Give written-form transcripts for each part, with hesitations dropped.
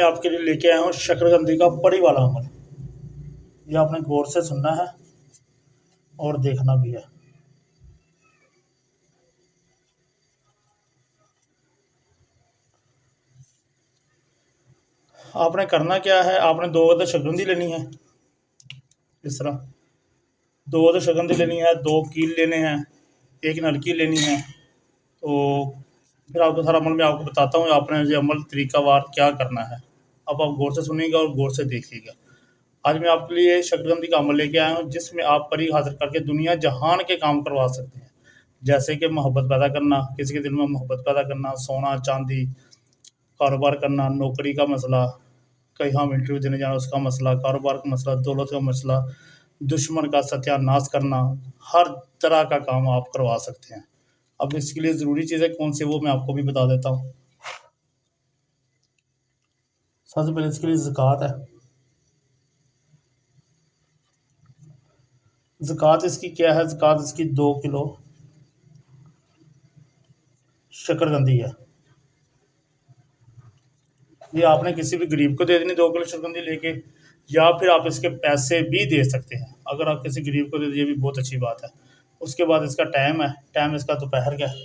आपके लिए लेके आया हूँ शकरकंदी का पड़ी वाला अमल। ये आपने गौर से सुनना है और देखना भी है। आपने करना क्या है, आपने दो अदद शकरकंदी लेनी है। इस तरह दो अदद शकरकंदी लेनी है, दो कील लेने हैं, एक नलकी लेनी है। तो फिर आपको सारा अमल मैं आपको बताता हूँ, आपने ये अमल तरीकावार क्या करना है। अब आप गौर से सुनिएगा और गौर से देखिएगा। आज मैं आपके लिए शकरकंदी का अमल लेके आया हूँ, जिसमें आप परी हासिल करके दुनिया जहान के काम करवा सकते हैं। जैसे कि मोहब्बत पैदा करना, किसी के दिल में मोहब्बत पैदा करना, सोना चांदी, कारोबार करना, नौकरी का मसला, कहीं हम इंटरव्यू देने जाना उसका मसला, कारोबार का मसला, दौलत का मसला, दुश्मन का सत्यानाश करना, हर तरह का काम आप करवा सकते हैं। अब इसके लिए ज़रूरी चीज़ें कौन सी वो मैं आपको भी बता देता हूँ। सबसे पहले इसके लिए ज़कात है। ज़कात इसकी क्या है, ज़कात इसकी 2 किलो शकरकंदी है। ये आपने किसी भी गरीब को दे देनी 2 किलो शकरकंदी लेके, या फिर आप इसके पैसे भी दे सकते हैं। अगर आप किसी गरीब को दे दीजिए भी बहुत अच्छी बात है। उसके बाद इसका टाइम है, टाइम इसका दोपहर का है।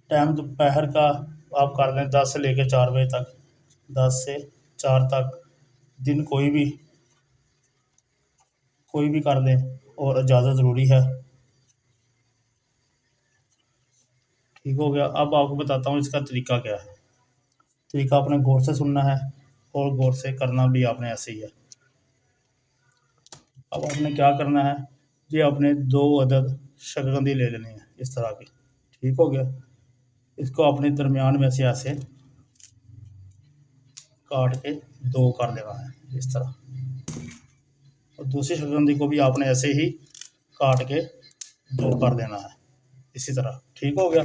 टाइम दोपहर का आप कर लें 10 से लेकर 4 बजे तक, 10 से 4 तक। दिन कोई भी कर लें और इजाज़त ज़रूरी है। ठीक हो गया। अब आपको बताता हूँ इसका तरीका क्या है। तरीका आपने गौर से सुनना है और गौर से करना भी आपने ऐसे ही है। अब आपने क्या करना है, ये आपने 2 अदद शकरकंदी ले लेनी है इस तरह की। ठीक हो गया। इसको अपने दरमियान में से ऐसे काट के 2 कर देना है इस तरह, और दूसरी शकरकंदी को भी आपने ऐसे ही काट के 2 कर देना है इसी तरह। ठीक हो गया।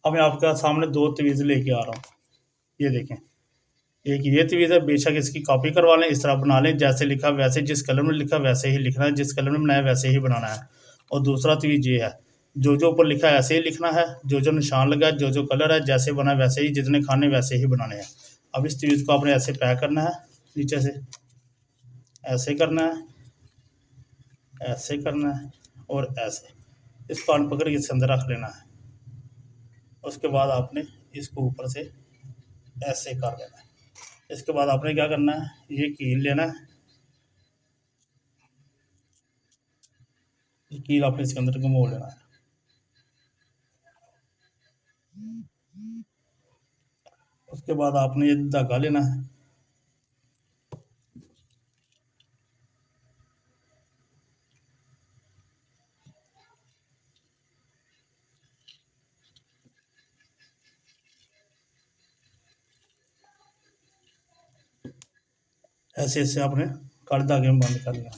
अब मैं आपके सामने 2 तवीज़ लेके आ रहा हूँ। ये देखें, एक ये तवीज़ है, बेशक इसकी कॉपी करवा लें, इस तरह बना लें, जैसे लिखा वैसे, जिस कलर में लिखा वैसे ही लिखना है, जिस कलर में बनाया वैसे ही बनाना है। और दूसरा तवीज़ ये है, जो जो ऊपर लिखा है ऐसे ही लिखना है, जो जो निशान लगा है, जो जो कलर है जैसे बना वैसे ही, जितने खाने वैसे ही बनाने हैं। अब इस तवीज़ को आपने ऐसे पैक करना है, नीचे से ऐसे करना है, ऐसे करना है और ऐसे। इसको अन पकड़ के इसके अंदर रख लेना है। उसके बाद आपने इसको ऊपर से ऐसे कर लेना है। इसके बाद आपने क्या करना है, ये कील लेना है, ये कील आपने इसके अंदर घुमो लेना है। उसके बाद आपने ये धागा लेना है, ऐसे ऐसे आपने काले धागे में बंद कर लेना है।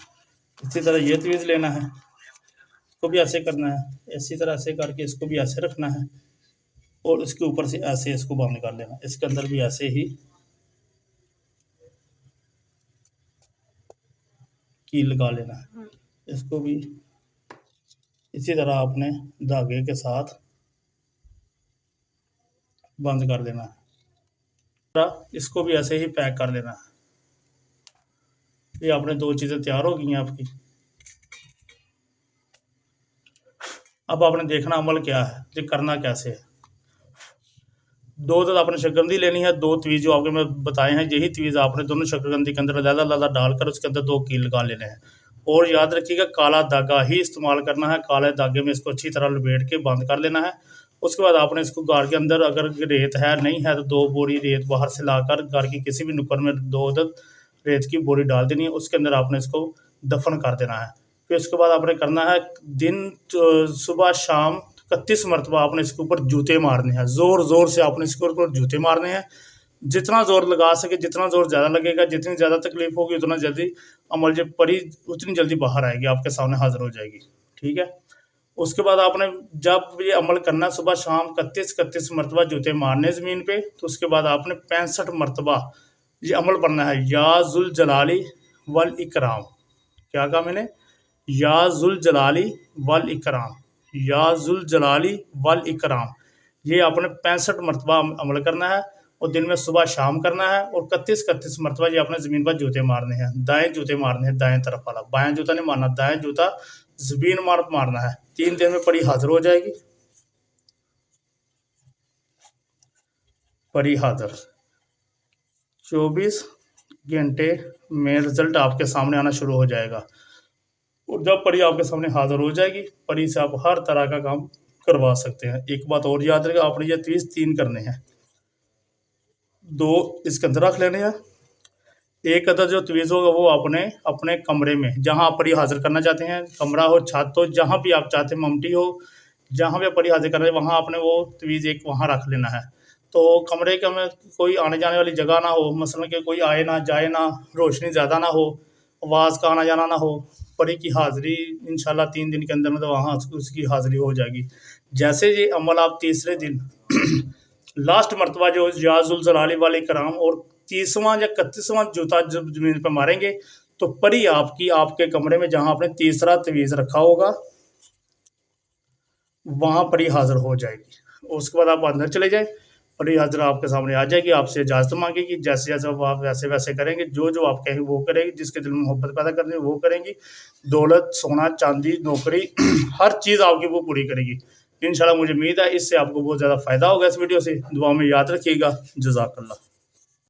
इसी तरह ये तवीज़ लेना है, इसको भी ऐसे करना है, इसी तरह ऐसे करके इसको भी ऐसे रखना है और इसके ऊपर से ऐसे इसको बंद कर लेना। इसके अंदर भी ऐसे ही कील लगा लेना है। इसको भी इसी तरह आपने धागे के साथ बंद कर देना है। इसको भी ऐसे ही पैक कर लेना है। ये आपने 2 चीज़ें तैयार हो गई हैं आपकी। अब आपने देखना अमल क्या है, ये करना कैसे है। 2 अदद आपने शकरकंदी लेनी है, 2 तवीज़ जो आपके मैं बताए हैं, यही तवीज़ आपने दोनों शकरकंदी के अंदर अलग-अलग डालकर उसके अंदर 2 कील लगा लेने हैं। और याद रखिएगा काला धागा ही इस्तेमाल करना है। काले धागे में इसको अच्छी तरह लपेट के बंद कर लेना है। उसके बाद आपने इसको गार के अंदर, अगर रेत है नहीं है तो 2 बोरी रेत बाहर से लाकर गार की किसी भी नुक्कड़ में 2 अदद रेत की बोरी डाल देनी है। उसके अंदर आपने इसको दफन कर देना है। फिर उसके बाद आपने करना है, दिन सुबह शाम 31 मरतबा आपने इसके ऊपर जूते मारने हैं। ज़ोर ज़ोर से आपने इसके ऊपर जूते मारने हैं। जितना ज़ोर लगा सके, जितना ज़ोर ज़्यादा लगेगा, जितनी ज़्यादा तकलीफ होगी उतना जल्दी अमल जब परी उतनी जल्दी बाहर आएगी, आपके सामने हाजिर हो जाएगी। ठीक है। उसके बाद आपने जब ये अमल करना सुबह शाम 31 मरतबा जूते मारने ज़मीन पे, तो उसके बाद आपने 65 मरतबा ये अमल पढ़ना है, या जुल जलाली वल इकराम। क्या कहा मैंने, या जुल जलाली वल इकराम, या जुल जलाली वल इकराम, ये आपने 65 मरतबा अमल करना है और दिन में सुबह शाम करना है। और 31 मरतबा ये आपने ज़मीन पर जूते मारने हैं, दाएं जूते मारने हैं, दाएं तरफ वाला, बाएं जूता नहीं मारना, दाएं जूता ज़मीन मारना है। 3 दिन में परी हाजिर हो जाएगी। परी हाजिर 24 घंटे में रिजल्ट आपके सामने आना शुरू हो जाएगा। और जब परी आपके सामने हाजिर हो जाएगी, परी से आप हर तरह का काम करवा सकते हैं। एक बात और याद रखेगा, आपने ये तवीज़ 3 करने हैं, 2 इसके अंदर रख लेने हैं। एक अदद जो तवीज़ होगा वो आपने अपने कमरे में, जहाँ आप परी हाजिर करना चाहते हैं, कमरा हो, छत हो, जहाँ भी आप चाहते हैं, ममटी हो, जहाँ भी आप परी हाजिर कर रहे हैं, वहाँ आपने वो तवीज़ एक वहाँ रख लेना है। तो कमरे के में कोई आने जाने वाली जगह ना हो, मसलन कि कोई आए ना जाए ना, रोशनी ज़्यादा ना हो, आवाज़ का आना जाना ना हो। परी की हाज़िरी इंशाल्लाह 3 दिन के अंदर में तो वहाँ उसकी हाज़िरी हो जाएगी। जैसे ये अमल आप तीसरे दिन लास्ट मरतबा जो या जुल जलाली वल इकराम और 30वां या 31वां जूता जब ज़मीन पर मारेंगे, तो परी आपकी आपके कमरे में जहाँ आपने तीसरा तवीज़ रखा होगा वहाँ परी हाज़िर हो जाएगी। उसके बाद आप अंदर चले जाएँ, परी हाज़िर आपके सामने आ जाएगी, आपसे इजाज़त मांगेगी। जैसे जैसे आप वैसे वैसे करेंगे, जो जो आप कहेंगे वो करेगी। जिसके दिल में मोहब्बत पैदा करनी है वो करेंगी। दौलत, सोना, चांदी, नौकरी हर चीज़ आपकी वो पूरी करेगी इंशाल्लाह। मुझे उम्मीद है इससे आपको बहुत ज़्यादा फ़ायदा होगा इस वीडियो से। दुआ में याद रखिएगा। जज़ाकल्लाह।